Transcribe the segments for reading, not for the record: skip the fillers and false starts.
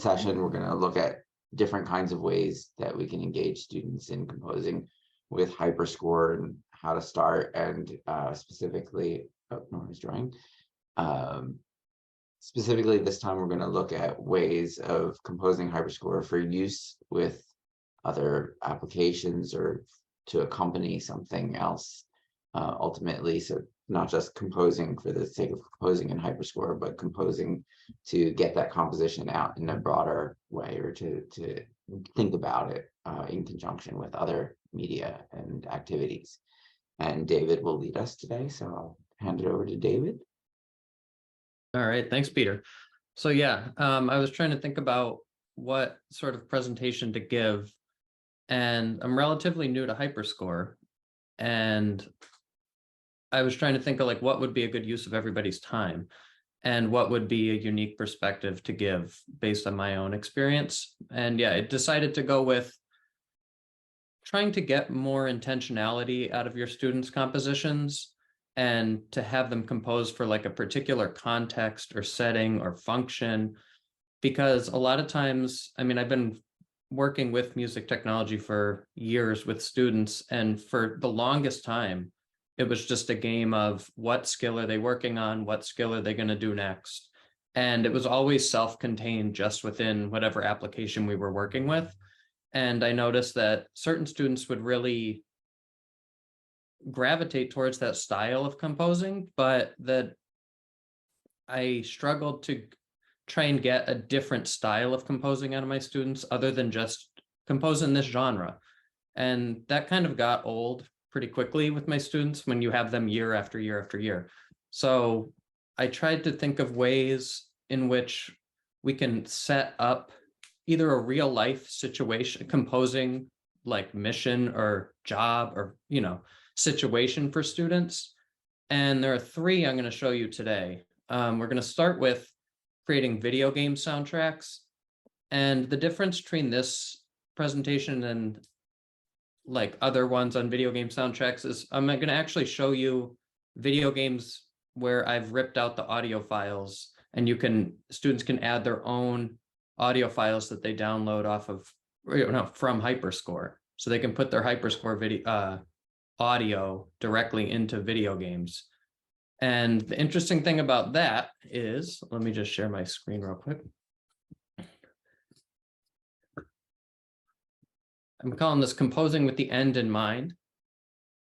session, we're going to look at different kinds of ways that we can engage students in composing with HyperScore and how to start, and specifically, oh, no, he's drawing. Specifically, this time we're going to look at ways of composing HyperScore for use with other applications or to accompany something else ultimately. So not just composing for the sake of composing in HyperScore, but composing to get that composition out in a broader way, or to think about it in conjunction with other media and activities. And David will lead us today, so I'll hand it over to David. All right, thanks, Peter. So yeah, I was trying to think about what sort of presentation to give, and I'm relatively new to HyperScore, and I was trying to think of like what would be a good use of everybody's time and what would be a unique perspective to give based on my own experience. And yeah, I decided to go with trying to get more intentionality out of your students' compositions and to have them compose for like a particular context or setting or function. Because a lot of times, I mean, I've been working with music technology for years with students, and for the longest time, it was just a game of what skill are they working on? What skill are they going to do next? And it was always self-contained just within whatever application we were working with. And I noticed that certain students would really gravitate towards that style of composing, but that I struggled to try and get a different style of composing out of my students other than just compose in this genre. And that kind of got old pretty quickly with my students when you have them year after year after year. So I tried to think of ways in which we can set up either a real life situation, composing like mission or job or, you know, situation for students. And there are three I'm going to show you today. We're going to start with creating video game soundtracks. And the difference between this presentation and like other ones on video game soundtracks is I'm going to actually show you video games where I've ripped out the audio files, and students can add their own audio files that they download off of, from HyperScore. So they can put their HyperScore video audio directly into video games. And the interesting thing about that is, let me just share my screen real quick. I'm calling this composing with the end in mind.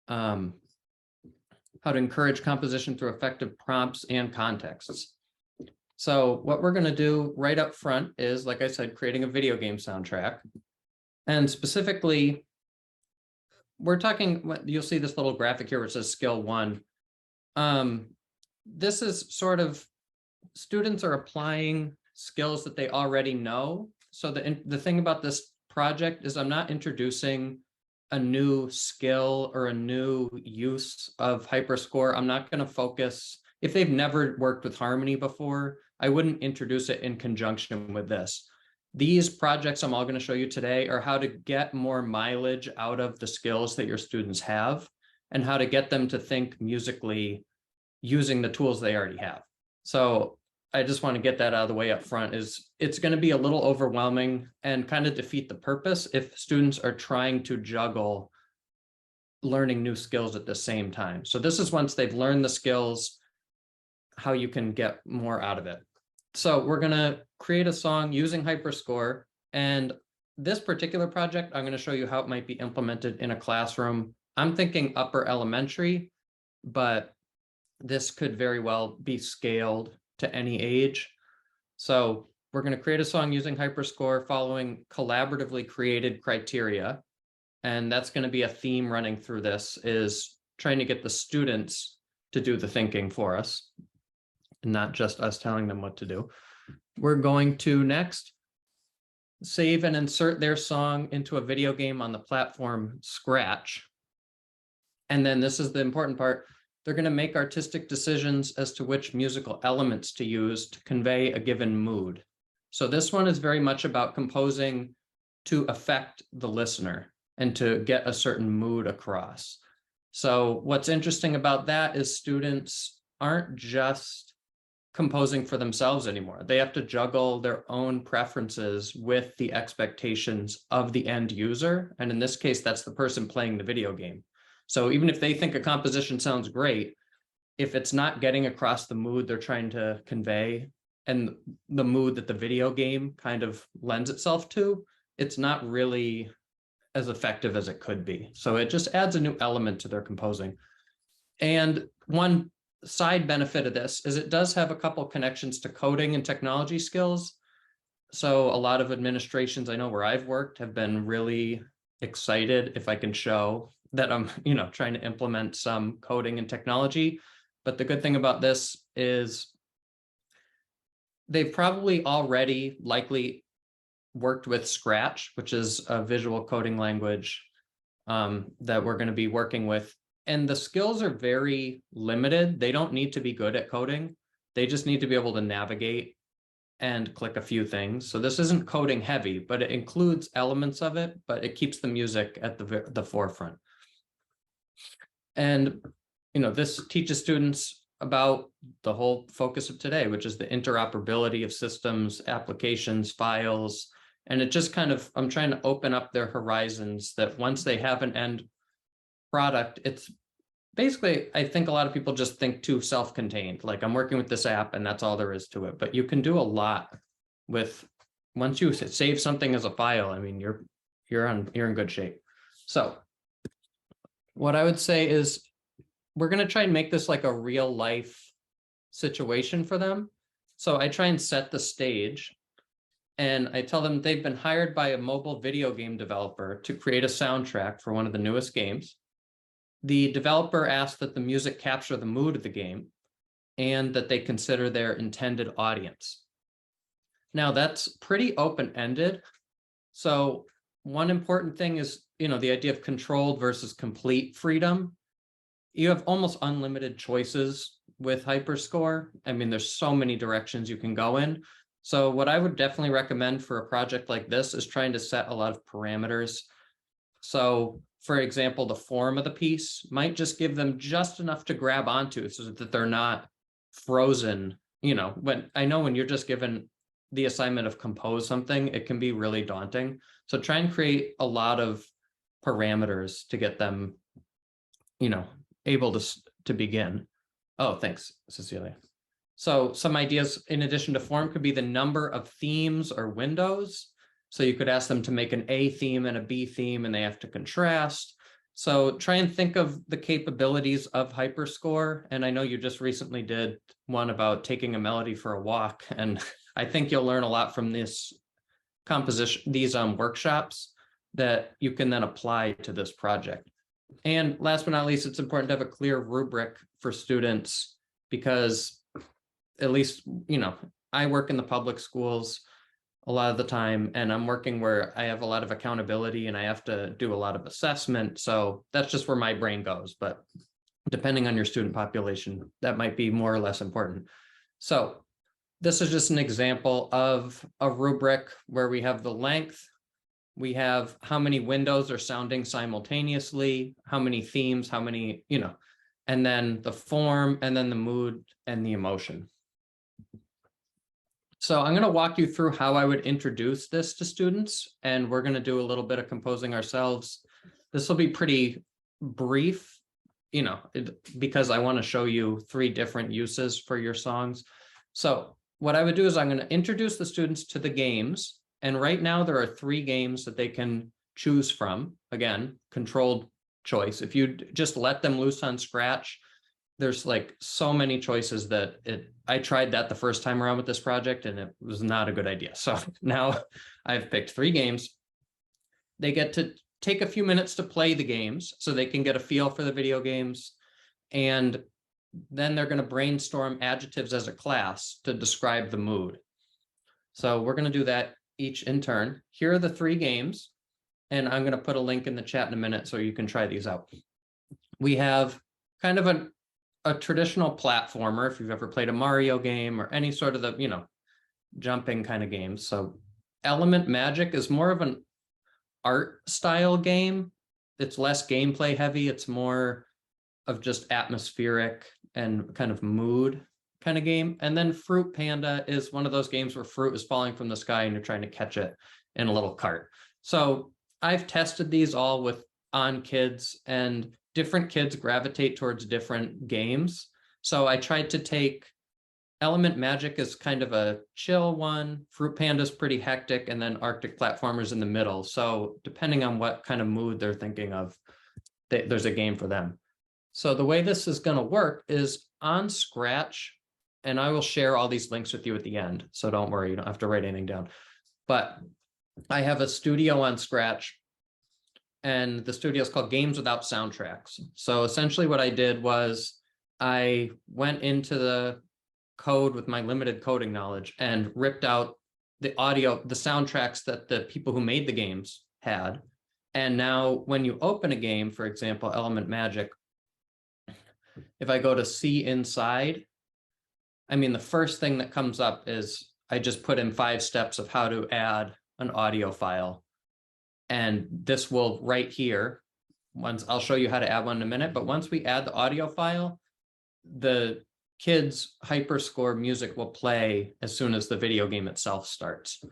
How to encourage composition through effective prompts and contexts. So what we're going to do right up front is, like I said, creating a video game soundtrack. And specifically, we're talking, you'll see this little graphic here which says skill 1. This is sort of, students are applying skills that they already know. So the thing about this project is I'm not introducing a new skill or a new use of HyperScore. I'm not going to focus, if they've never worked with Harmony before, I wouldn't introduce it in conjunction with this. These projects I'm all going to show you today are how to get more mileage out of the skills that your students have and how to get them to think musically using the tools they already have. So I just want to get that out of the way up front. Is it's going to be a little overwhelming and kind of defeat the purpose if students are trying to juggle learning new skills at the same time. So this is once they've learned the skills, how you can get more out of it. So we're going to create a song using HyperScore. And this particular project, I'm going to show you how it might be implemented in a classroom. I'm thinking upper elementary, but this could very well be scaled to any age. So we're going to create a song using HyperScore following collaboratively created criteria. And that's going to be a theme running through this, is trying to get the students to do the thinking for us, and not just us telling them what to do. We're going to next save and insert their song into a video game on the platform Scratch. And then this is the important part. They're going to make artistic decisions as to which musical elements to use to convey a given mood. So this one is very much about composing to affect the listener and to get a certain mood across. So what's interesting about that is students aren't just composing for themselves anymore. They have to juggle their own preferences with the expectations of the end user. And in this case, that's the person playing the video game. So even if they think a composition sounds great, if it's not getting across the mood they're trying to convey and the mood that the video game kind of lends itself to, it's not really as effective as it could be. So it just adds a new element to their composing. And one side benefit of this is it does have a couple connections to coding and technology skills. So a lot of administrations I know where I've worked have been really excited if I can show that I'm, trying to implement some coding and technology. But the good thing about this is they've probably already likely worked with Scratch, which is a visual coding language that we're going to be working with. And the skills are very limited. They don't need to be good at coding. They just need to be able to navigate and click a few things. So this isn't coding heavy, but it includes elements of it, but it keeps the music at the forefront. And, this teaches students about the whole focus of today, which is the interoperability of systems, applications, files. And it just I'm trying to open up their horizons that once they have an end product, it's basically, I think a lot of people just think too self-contained, like I'm working with this app and that's all there is to it. But you can do a lot with, once you save something as a file, I mean, you're in good shape. So what I would say is we're going to try and make this like a real life situation for them. So I try and set the stage and I tell them they've been hired by a mobile video game developer to create a soundtrack for one of the newest games. The developer asked that the music capture the mood of the game and that they consider their intended audience. Now that's pretty open-ended. So one important thing is, the idea of controlled versus complete freedom. You have almost unlimited choices with HyperScore. I mean, there's so many directions you can go in. So what I would definitely recommend for a project like this is trying to set a lot of parameters. So for example, the form of the piece might just give them just enough to grab onto so that they're not frozen. When you're just given the assignment of compose something, it can be really daunting. So try and create a lot of parameters to get them, able to begin. Oh, thanks, Cecilia. So some ideas in addition to form could be the number of themes or windows. So you could ask them to make an A theme and a B theme, and they have to contrast. So try and think of the capabilities of HyperScore. And I know you just recently did one about taking a melody for a walk. And I think you'll learn a lot from this composition, these workshops that you can then apply to this project. And last but not least, it's important to have a clear rubric for students because at least, I work in the public schools a lot of the time, and I'm working where I have a lot of accountability and I have to do a lot of assessment. So that's just where my brain goes. But depending on your student population, that might be more or less important. So this is just an example of a rubric where we have the length. We have how many windows are sounding simultaneously, how many themes, how many, and then the form, and then the mood and the emotion. So I'm going to walk you through how I would introduce this to students, and we're going to do a little bit of composing ourselves. This will be pretty brief, because I want to show you 3 different uses for your songs. So what I would do is I'm going to introduce the students to the games. And right now there are 3 games that they can choose from. Again, controlled choice. If you just let them loose on Scratch, there's like so many choices that I tried that the first time around with this project and it was not a good idea. So now I've picked 3 games. They get to take a few minutes to play the games so they can get a feel for the video games. And then they're going to brainstorm adjectives as a class to describe the mood. So we're going to do that each in turn. Here are the 3 games, and I'm going to put a link in the chat in a minute so you can try these out. We have kind of a traditional platformer, if you've ever played a Mario game or any sort of the, jumping kind of games. So Element Magic is more of an art style game. It's less gameplay heavy. It's more of just atmospheric and kind of mood kind of game. And then Fruit Panda is one of those games where fruit is falling from the sky and you're trying to catch it in a little cart. So I've tested these all on kids, and different kids gravitate towards different games. So I tried to take Element Magic is kind of a chill one, Fruit Panda is pretty hectic, and then Arctic Platformers in the middle. So depending on what kind of mood they're thinking of, there's a game for them. So the way this is going to work is on Scratch, and I will share all these links with you at the end. So don't worry, you don't have to write anything down. But I have a studio on Scratch, and the studio is called Games Without Soundtracks. So essentially what I did was I went into the code with my limited coding knowledge and ripped out the audio, the soundtracks that the people who made the games had. And now when you open a game, for example, Element Magic, if I go to see inside, I mean, the first thing that comes up is I just put in 5 steps of how to add an audio file. And this will right here, once I'll show you how to add one in a minute, but once we add the audio file, the kids Hyperscore music will play as soon as the video game itself starts.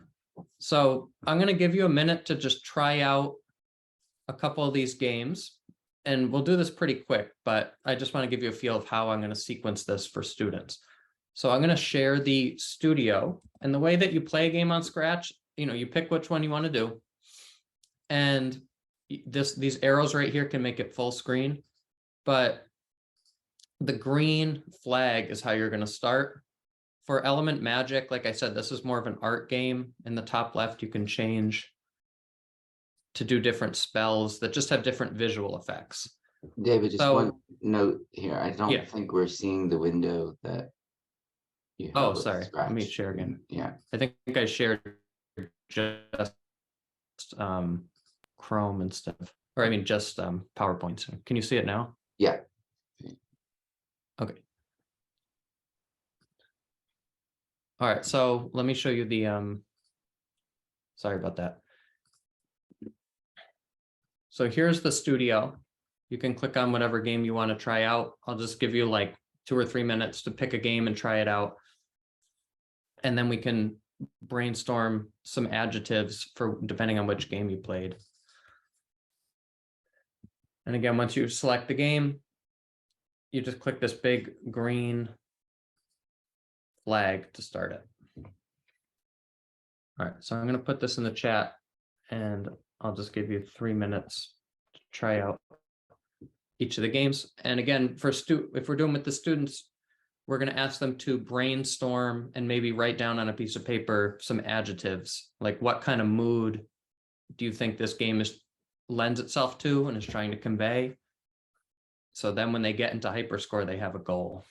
So I'm going to give you a minute to just try out a couple of these games, and we'll do this pretty quick, but I just want to give you a feel of how I'm going to sequence this for students. So I'm going to share the studio, and the way that you play a game on Scratch, you pick which one you want to do. And these arrows right here can make it full screen, but the green flag is how you're going to start. For Element Magic, like I said, this is more of an art game. In the top left, you can change to do different spells that just have different visual effects. David, just one note here. I don't Yeah. think we're seeing the window that you have. Oh, with sorry. Scratch. Let me share again. Yeah. I think I shared just Chrome and stuff, or I mean, just PowerPoint. So can you see it now? Yeah. Okay. All right, so let me show you the, sorry about that. So here's the studio. You can click on whatever game you want to try out. I'll just give you like 2 or 3 minutes to pick a game and try it out. And then we can brainstorm some adjectives for depending on which game you played. And again, once you select the game, you just click this big green flag to start it. All right, so I'm going to put this in the chat, and I'll just give you 3 minutes to try out each of the games. And again, if we're doing with the students, we're going to ask them to brainstorm and maybe write down on a piece of paper some adjectives, like what kind of mood do you think this game lends itself to and is trying to convey. So then when they get into Hyperscore, they have a goal.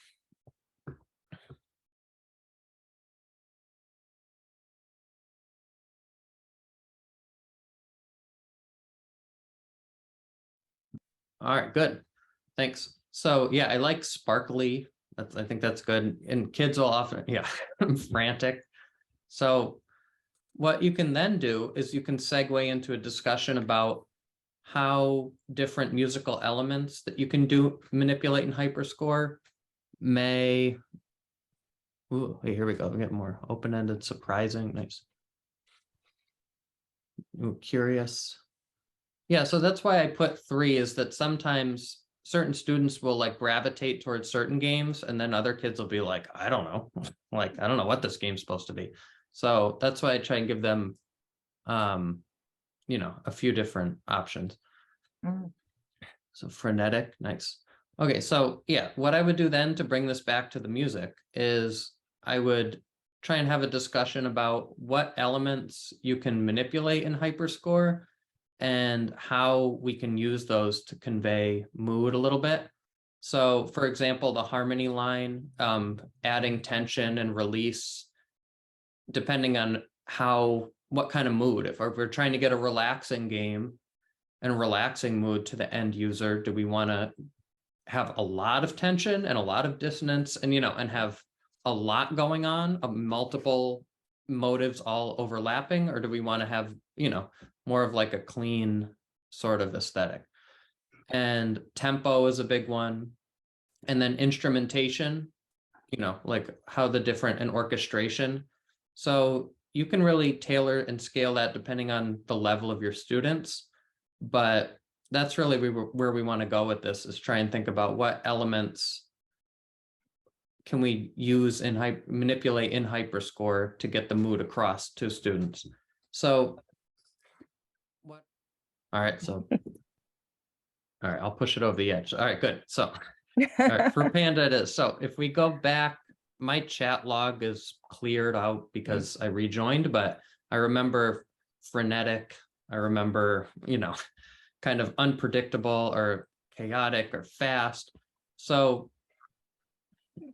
All right, good. Thanks. So yeah, I like sparkly. I think that's good. And kids will often, yeah, frantic. So what you can then do is you can segue into a discussion about how different musical elements that you can manipulate in Hyperscore may, ooh, here we go. We get more open-ended, surprising, nice. Ooh, curious. Yeah, so that's why I put 3, is that sometimes certain students will like gravitate towards certain games, and then other kids will be like, I don't know, like, I don't know what this game's supposed to be. So that's why I try and give them, a few different options. So frenetic, nice. Okay, so yeah, what I would do then to bring this back to the music is I would try and have a discussion about what elements you can manipulate in Hyperscore and how we can use those to convey mood a little bit. So for example, the harmony line, adding tension and release, depending on what kind of mood. If we're trying to get a relaxing game and relaxing mood to the end user, do we want to have a lot of tension and a lot of dissonance and, and have a lot going on, multiple motives all overlapping, or do we want to have, more of like a clean sort of aesthetic? And tempo is a big one. And then instrumentation. you know, like how the different and orchestration. So you can really tailor and scale that depending on the level of your students. But that's really where we want to go with this, is try and think about what elements can we use in manipulate in HyperScore to get the mood across to students. So what? All right, so all right, I'll push it over the edge. All right, good. So all right, for Panda it is. So if we go back, my chat log is cleared out because I rejoined, but I remember frenetic. I remember, you know, kind of unpredictable or chaotic or fast. So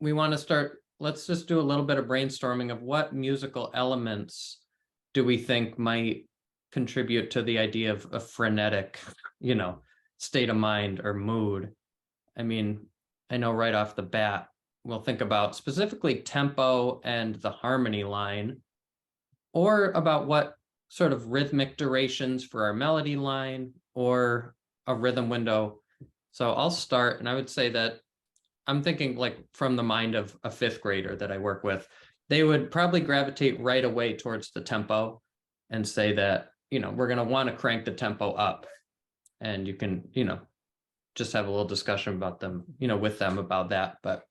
we want to start, let's just do a little bit of brainstorming of what musical elements do we think might contribute to the idea of a frenetic, you know, state of mind or mood. I mean, I know right off the bat, we'll think about specifically tempo and the harmony line, or about what sort of rhythmic durations for our melody line or a rhythm window. So I'll start, and I would say that I'm thinking like from the mind of a fifth grader that I work with, they would probably gravitate right away towards the tempo and say that, you know, we're going to want to crank the tempo up. And you can, you know, just have a little discussion about them, you know, with them about that. But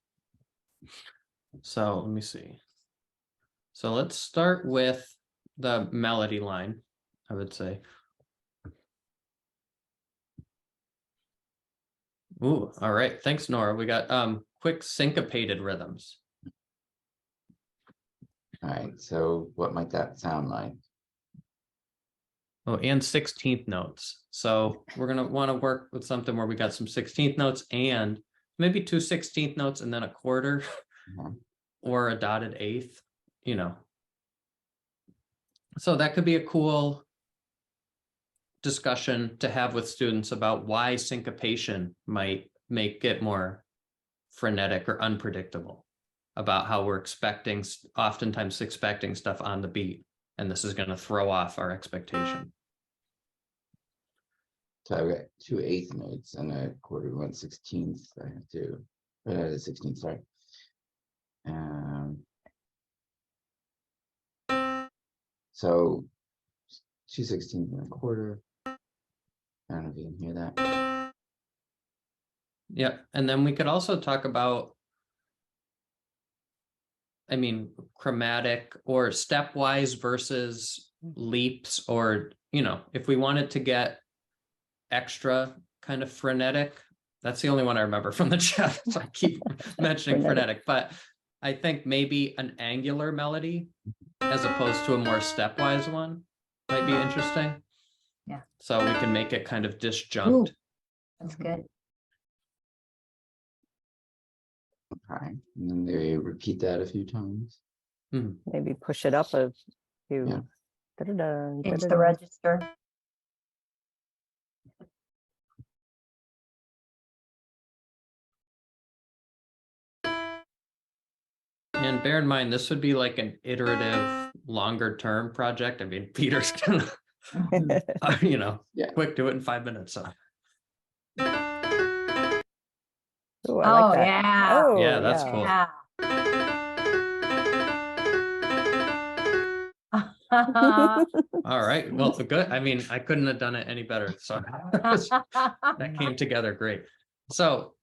so let me see. So let's start with the melody line, I would say. Ooh, all right. Thanks, Nora. We got quick syncopated rhythms. All right, so what might that sound like? Oh, and 16th notes. So we're going to want to work with something where we got some 16th notes and maybe 2 16th notes and then a quarter or a dotted eighth, you know. So that could be a cool discussion to have with students about why syncopation might make it more frenetic or unpredictable, about how we're oftentimes expecting stuff on the beat. And this is going to throw off our expectation. So I've got 2 eighth notes and a quarter, 1/16. I have to 16th, sorry. So 2/16 and a quarter. I don't know if you can hear that. Yeah, and then we could also talk about, I mean, chromatic or stepwise versus leaps, or, you know, if we wanted to get extra kind of frenetic, that's the only one I remember from the chat. So I keep mentioning frenetic, but I think maybe an angular melody as opposed to a more stepwise one might be interesting. Yeah. So we can make it kind of disjunct. Ooh, that's good. Okay, and then they repeat that a few times. Maybe push it up a few. Yeah. Da-da-da, Change the da-da-da. register. And bear in mind, this would be like an iterative, longer term project. I mean, Peter's gonna, you know, Yeah. quick, do it in 5 minutes. So Ooh, I like Oh, that. yeah. Oh, Yeah, that's cool. Yeah. all right, well, good. I mean, I couldn't have done it any better. So that came together great. So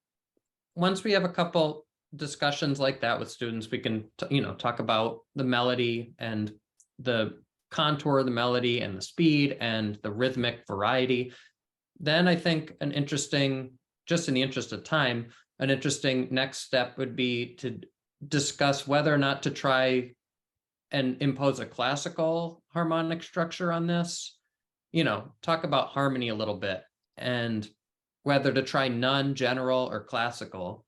once we have a couple discussions like that with students, we can, you know, talk about the melody and the contour of the melody and the speed and the rhythmic variety. Then I think an interesting, just in the interest of time, an interesting next step would be to discuss whether or not to try and impose a classical harmonic structure on this, you know, talk about harmony a little bit, and whether to try none, general, or classical,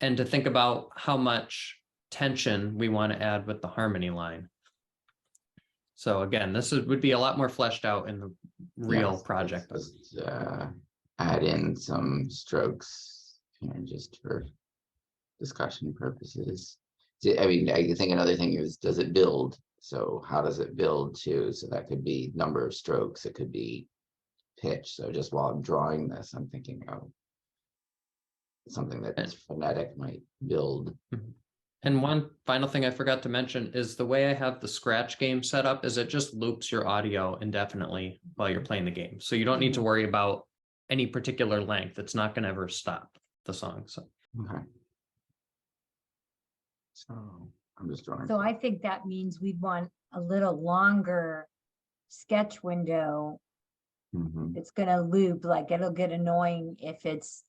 and to think about how much tension we want to add with the harmony line. So again, this would be a lot more fleshed out in the real Yes, project. let's just, add in some strokes, you know, just for discussion purposes. I mean, I think another thing is, does it build? So how does it build too? So that could be number of strokes, it could be pitch. So just while I'm drawing this, I'm thinking of something that's phonetic might build. And one final thing I forgot to mention is the way I have the scratch game set up is it just loops your audio indefinitely while you're playing the game. So you don't need to worry about any particular length. It's not going to ever stop the song. So Okay. So I'm just drawing. So I think that means we'd want a little longer sketch window. Mhm. It's gonna loop, like it'll get annoying if it's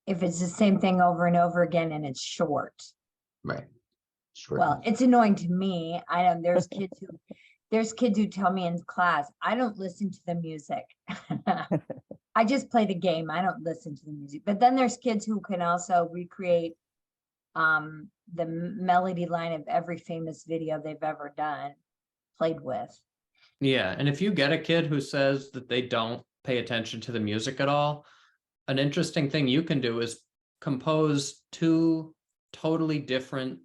the same thing over and over again and it's short. Right. Sure. Well, it's annoying to me. I know there's kids who tell me in class, I don't listen to the music. I just play the game. I don't listen to the music. But then there's kids who can also recreate the melody line of every famous video they've ever played with. yeah, and if you get a kid who says that they don't pay attention to the music at all, an interesting thing you can do is compose 2 totally different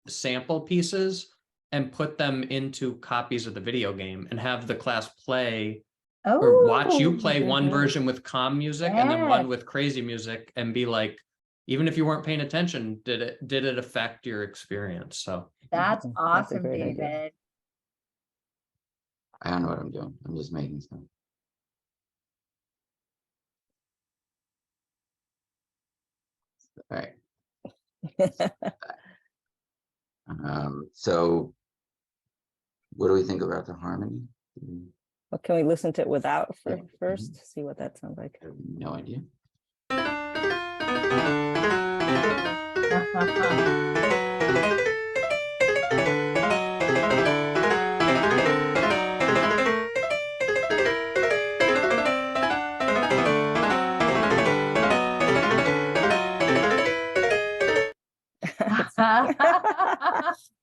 sample pieces and put them into copies of the video game and have the class play or watch you play one version with calm music and then one Yes. with crazy music and be like, even if you weren't paying attention, did it affect your experience? So That's That's a awesome, great idea. David. I don't know what I'm doing. I'm just making stuff. All right. So what do we think about the harmony? Well, can we listen to it without Yeah. first? See what that sounds like. I have no idea.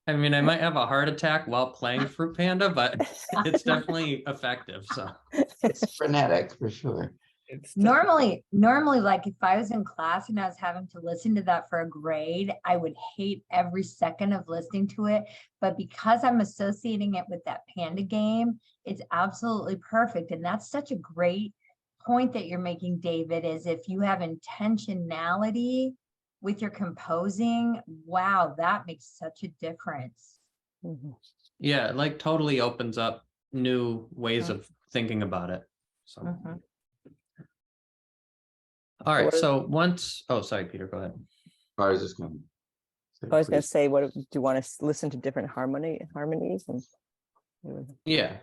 I mean, I might have a heart attack while playing Fruit Panda, but it's definitely effective. So It's frenetic for sure. Normally, like if I was in class and I was having to listen to that for a grade, I would hate every second of listening to it. But because I'm associating it with that Panda game, it's absolutely perfect. And that's such a great point that you're making, David, is if you have intentionality with your composing, wow, that makes such a difference. Mhm. yeah, it like totally opens up new ways of thinking about it. So Mhm. all right. what is- So once, oh, sorry, Peter, go ahead. I was just going to. I was going to say, what do you want to listen to different harmonies and Yeah.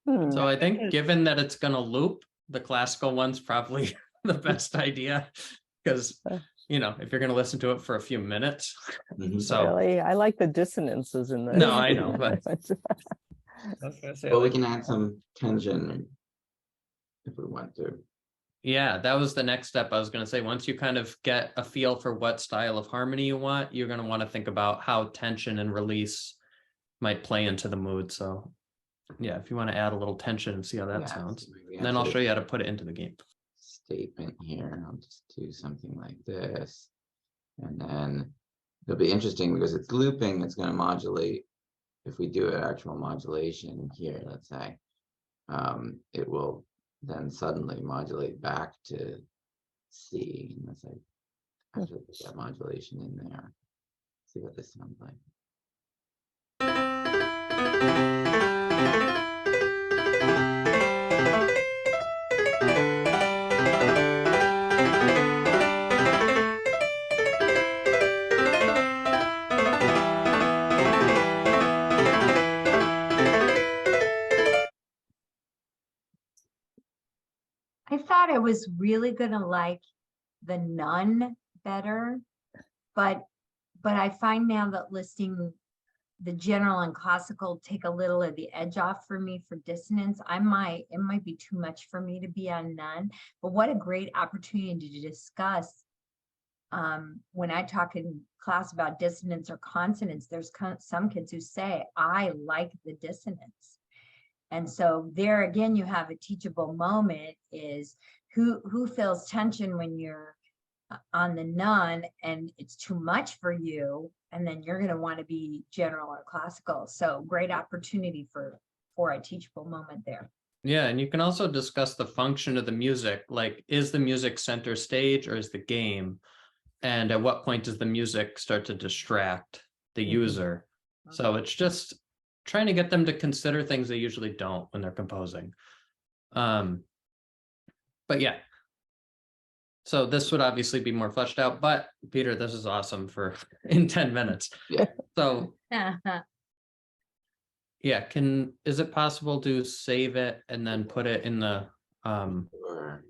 So I think given that it's going to loop, the classical one's probably the best idea because, you know, if you're going to listen to it for a few minutes. Mhm. So really, I like the dissonances in the. No, I know, but- Well, we can add some tension if we want to. yeah, that was the next step. I was going to say, once you kind of get a feel for what style of harmony you want, you're going to want to think about how tension and release might play into the mood. So yeah, if you want to add a little tension and see how that Yeah, sounds, so maybe and then I'll after show you how to put it into the game. statement here. I'll just do something like this. And then it'll be interesting because it's looping, it's going to modulate. If we do an actual modulation here, let's say, it will then suddenly modulate back to C. And let's say, actually put that modulation in there. See what this sounds like. I thought I was really gonna like the Nun better, but I find now that listing the general and classical take a little of the edge off for me for dissonance. It might be too much for me to be on none, but what a great opportunity to discuss. When I talk in class about dissonance or consonance, there's some kids who say, I like the dissonance. And so there again, you have a teachable moment is who feels tension when you're on the none and it's too much for you, and then you're going to want to be general or classical. So great opportunity for a teachable moment there. Yeah, and you can also discuss the function of the music, like is the music center stage or is the game? And at what point does the music start to distract the user? So it's just trying to get them to consider things they usually don't when they're composing. But yeah. So this would obviously be more fleshed out, but Peter, this is awesome for in 10 minutes. Yeah. So yeah, is it possible to save it and then put it in the, Or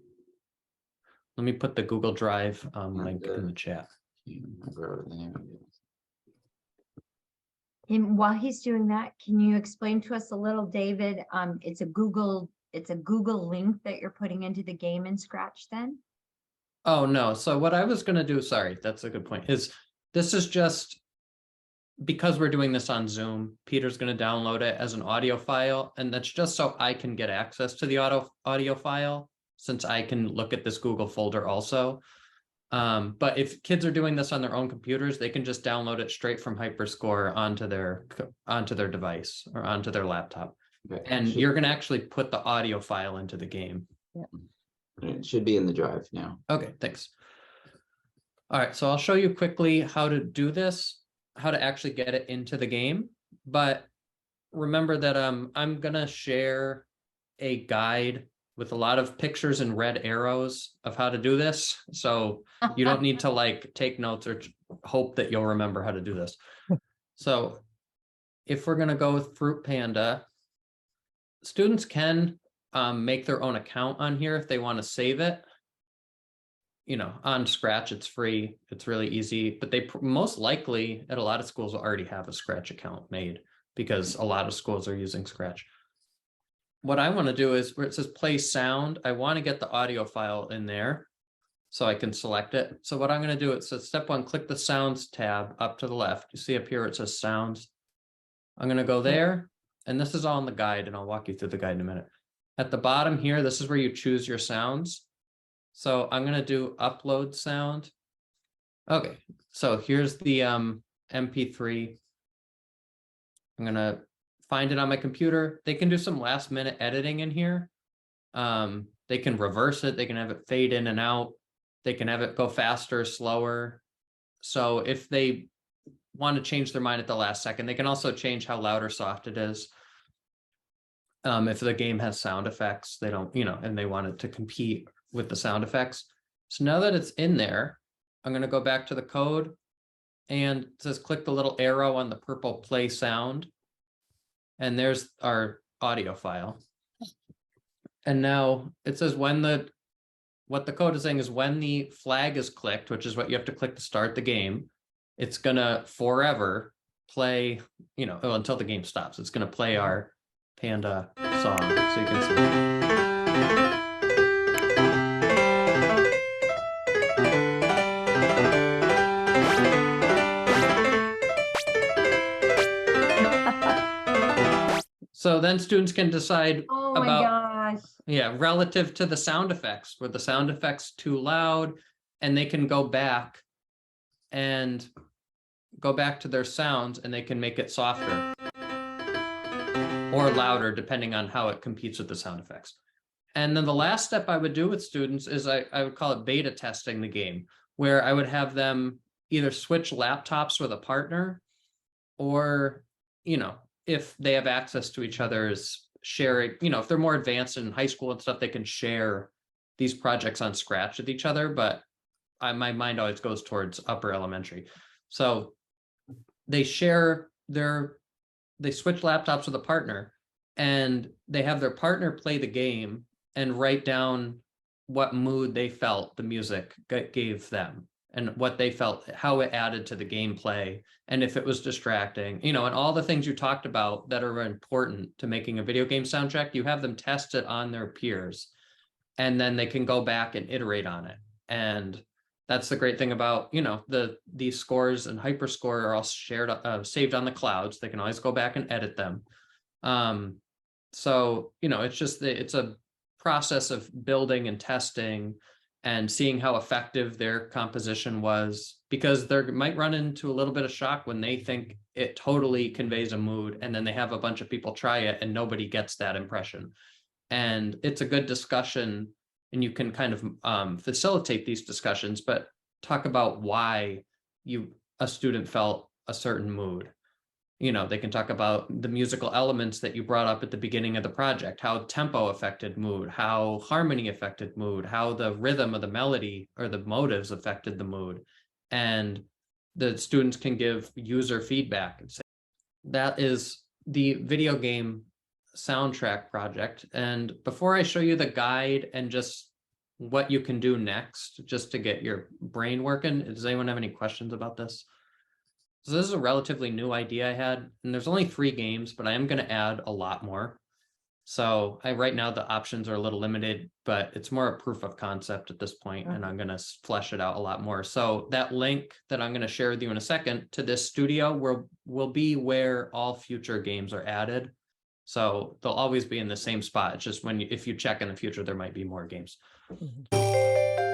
let me put the Google Drive link in the chat. can't remember what the name of it is. And while he's doing that, can you explain to us a little, David? It's a Google link that you're putting into the game in Scratch then? Oh, no. So what I was going to do, sorry, that's a good point, is this is just because we're doing this on Zoom, Peter's going to download it as an audio file. And that's just so I can get access to the audio file, since I can look at this Google folder also. But if kids are doing this on their own computers, they can just download it straight from HyperScore onto their device or onto their laptop. Okay, And you're going to actually put the audio file into the game. it should be in the drive now. Okay, thanks. All right, so I'll show you quickly how to do this, how to actually get it into the game. But remember that I'm gonna share a guide with a lot of pictures and red arrows of how to do this. So you don't need to like take notes or hope that you'll remember how to do this. So if we're gonna go with Fruit Panda, students can make their own account on here if they want to save it. You know, on Scratch, it's free. It's really easy, but they most likely at a lot of schools will already have a Scratch account made because a lot of schools are using Scratch. What I want to do is where it says play sound, I want to get the audio file in there so I can select it. So what I'm going to do, it says step 1, click the sounds tab up to the left. You see up here, it says sounds. I'm going to go there, and this is all in the guide, and I'll walk you through the guide in a minute. At the bottom here, this is where you choose your sounds. So I'm going to do upload sound. Okay, so here's the MP3. I'm going to find it on my computer. They can do some last minute editing in here. They can reverse it. They can have it fade in and out. They can have it go faster, slower. So if they want to change their mind at the last second, they can also change how loud or soft it is. If the game has sound effects, they don't, you know, and they want it to compete with the sound effects. So now that it's in there, I'm going to go back to the code, and it says click the little arrow on the purple play sound. And there's our audio file. And now it says what the code is saying is when the flag is clicked, which is what you have to click to start the game, it's gonna forever play, you know, until the game stops. It's gonna play our Panda song, so you can see. So then students can decide Oh my gosh. yeah, relative to the sound effects, were the sound effects too loud, and they can go back and go back to their sounds, and they can make it softer or louder, depending on how it competes with the sound effects. And then the last step I would do with students is I would call it beta testing the game, where I would have them either switch laptops with a partner, or, you know, if they have access to each other's sharing, you know, if they're more advanced in high school and stuff, they can share these projects on Scratch with each other. But my mind always goes towards upper elementary. So they share they switch laptops with a partner, and they have their partner play the game and write down what mood they felt the music gave them. and what they felt, how it added to the gameplay, and if it was distracting, you know, and all the things you talked about that are important to making a video game soundtrack, you have them test it on their peers, and then they can go back and iterate on it. And that's the great thing about, you know, these scores and Hyperscore are all shared, saved on the clouds. They can always go back and edit them. So, you know, it's a process of building and testing and seeing how effective their composition was, because they might run into a little bit of shock when they think it totally conveys a mood, and then they have a bunch of people try it and nobody gets that impression. And it's a good discussion, and you can kind of facilitate these discussions, but talk about why a student felt a certain mood. You know, they can talk about the musical elements that you brought up at the beginning of the project, how tempo affected mood, how harmony affected mood, how the rhythm of the melody or the motives affected the mood. And the students can give user feedback and say, that is the video game soundtrack project. And before I show you the guide and just what you can do next, just to get your brain working, does anyone have any questions about this? So this is a relatively new idea I had, and there's only 3 games, but I am going to add a lot more. So right now the options are a little limited, but it's more a proof of concept at this point, and I'm going to flesh it out a lot more. So that link that I'm going to share with you in a second to this studio will be where all future games are added. So they'll always be in the same spot. It's just if you check in the future, there might be more games. Mhm.